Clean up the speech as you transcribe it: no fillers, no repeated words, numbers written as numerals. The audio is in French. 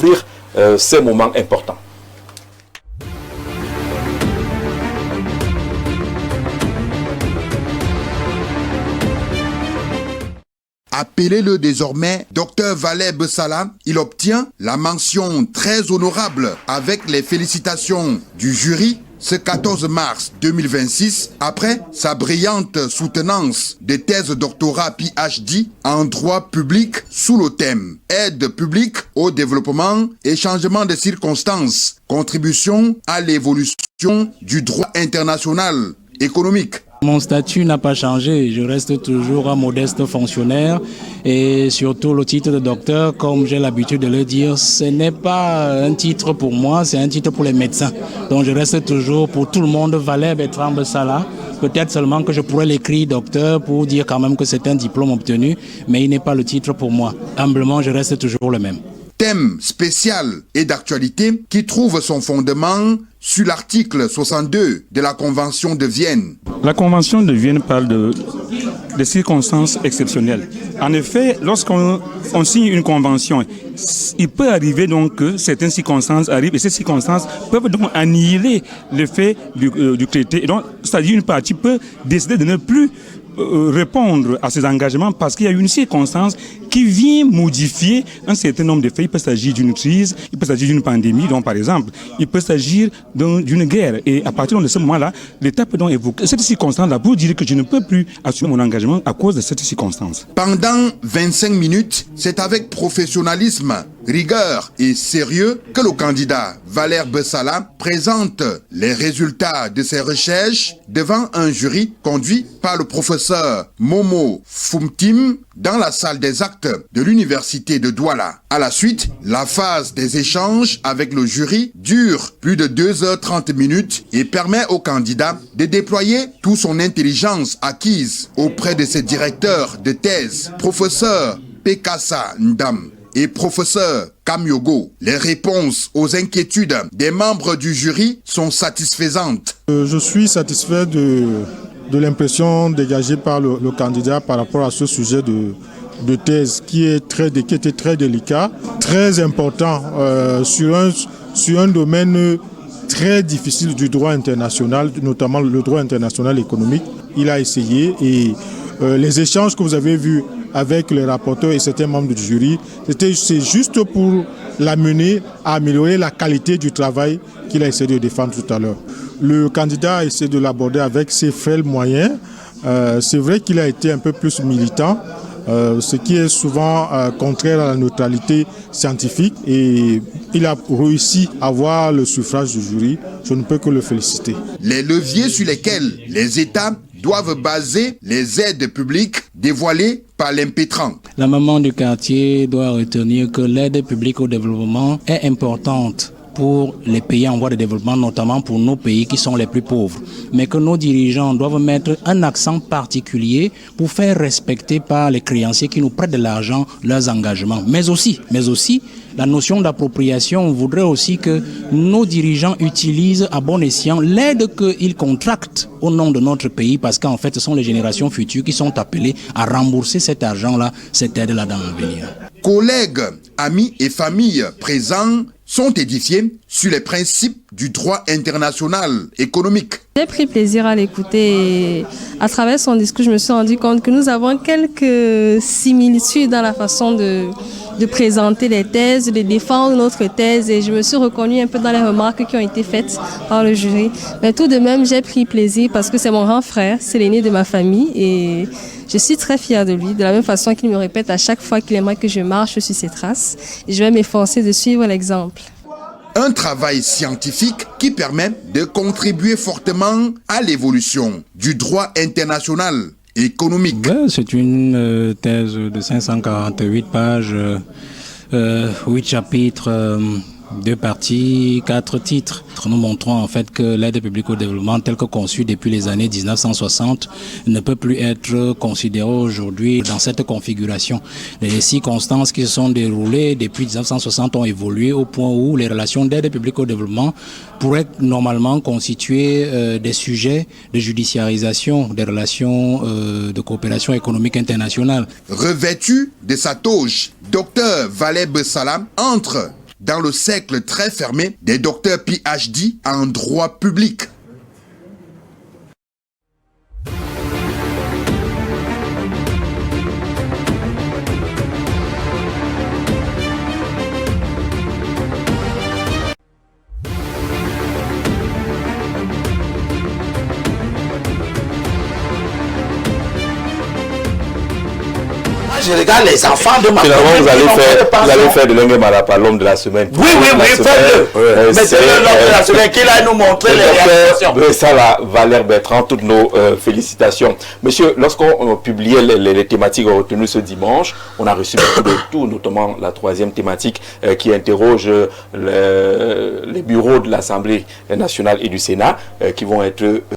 Offrir ces moments importants. Appelez-le désormais Dr Valère Bessala, il obtient la mention très honorable avec les félicitations du jury ce 14 mars 2026 après sa brillante soutenance des thèses doctorat PhD en droit public sous le thème Aide publique au développement et changement de circonstances, contribution à l'évolution du droit international économique. Mon statut n'a pas changé, je reste toujours un modeste fonctionnaire et surtout le titre de docteur, comme j'ai l'habitude de le dire, ce n'est pas un titre pour moi, c'est un titre pour les médecins. Donc je reste toujours pour tout le monde Valère Bertrand Bessala. Peut-être seulement que je pourrais l'écrire docteur pour dire quand même que c'est un diplôme obtenu, mais il n'est pas le titre pour moi. Humblement, je reste toujours le même. Thème spécial et d'actualité qui trouve son fondement sur l'article 62 de la Convention de Vienne. La Convention de Vienne parle de circonstances exceptionnelles. En effet, lorsqu'on signe une convention, il peut arriver donc que certaines circonstances arrivent et ces circonstances peuvent donc annihiler l'effet du traité. Et donc, c'est-à-dire une partie peut décider de ne plus répondre à ses engagements parce qu'il y a une circonstance qui vient modifier un certain nombre de faits. Il peut s'agir d'une crise, il peut s'agir d'une pandémie, donc par exemple, il peut s'agir d'une guerre. Et à partir de ce moment-là, l'État peut donc évoquer cette circonstance-là pour dire que je ne peux plus assumer mon engagement à cause de cette circonstance. Pendant 25 minutes, c'est avec professionnalisme, rigueur et sérieux que le candidat Valère Bessala présente les résultats de ses recherches devant un jury conduit par le professeur Momo Fumtim dans la salle des actes de l'université de Douala. À la suite, la phase des échanges avec le jury dure plus de 2h30 et permet au candidat de déployer toute son intelligence acquise auprès de ses directeurs de thèse, professeur Pekassa Ndam et professeur Kamyogo. Les réponses aux inquiétudes des membres du jury sont satisfaisantes. Je suis satisfait de l'impression dégagée par le candidat par rapport à ce sujet de thèse qui était très délicat, très important sur un domaine très difficile du droit international, notamment le droit international économique. Il a essayé et les échanges que vous avez vus avec les rapporteurs et certains membres du jury, c'est juste pour l'amener à améliorer la qualité du travail qu'il a essayé de défendre tout à l'heure. Le candidat a essayé de l'aborder avec ses faibles moyens. C'est vrai qu'il a été un peu plus militant, ce qui est souvent contraire à la neutralité scientifique, et il a réussi à avoir le suffrage du jury. Je ne peux que le féliciter. Les leviers sur lesquels les États doivent baser les aides publiques dévoilées par l'impétrant. La maman du quartier doit retenir que l'aide publique au développement est importante pour les pays en voie de développement, notamment pour nos pays qui sont les plus pauvres. Mais que nos dirigeants doivent mettre un accent particulier pour faire respecter par les créanciers qui nous prêtent de l'argent leurs engagements. Mais aussi, la notion d'appropriation voudrait aussi que nos dirigeants utilisent à bon escient l'aide qu'ils contractent au nom de notre pays, parce qu'en fait, ce sont les générations futures qui sont appelées à rembourser cet argent-là, cette aide-là dans l'avenir. Collègues, amis et familles présents sont édifiés sur les principes du droit international économique. J'ai pris plaisir à l'écouter et à travers son discours, je me suis rendu compte que nous avons quelques similitudes dans la façon de présenter les thèses, de défendre notre thèse, et je me suis reconnue un peu dans les remarques qui ont été faites par le jury. Mais tout de même, j'ai pris plaisir parce que c'est mon grand frère, c'est l'aîné de ma famille et je suis très fière de lui, de la même façon qu'il me répète à chaque fois qu'il aimerait que je marche sur ses traces. Et je vais m'efforcer de suivre l'exemple. Un travail scientifique qui permet de contribuer fortement à l'évolution du droit international économique. Ouais, c'est une thèse de 548 pages, 8 chapitres, 2 parties, 4 titres. Nous montrons en fait que l'aide publique au développement telle que conçue depuis les années 1960 ne peut plus être considérée aujourd'hui dans cette configuration. Les circonstances qui se sont déroulées depuis 1960 ont évolué au point où les relations d'aide publique au développement pourraient normalement constituer des sujets de judiciarisation des relations de coopération économique internationale. Revêtu de sa toge, Dr Valère Bessala entre dans le cercle très fermé des docteurs PhD en droit public. Je regarde les enfants de ma Finalement, commune vous qui allez faire de Lengue Malapa l'homme de la semaine. Oui, faites-le. Mettez-le l'homme de la semaine qui va nous montrer les réactions. Ça là, Valère Bertrand, toutes nos félicitations. Monsieur, lorsqu'on publiait les thématiques retenues ce dimanche, on a reçu beaucoup de tout, notamment la troisième thématique qui interroge les bureaux de l'Assemblée nationale et du Sénat qui vont être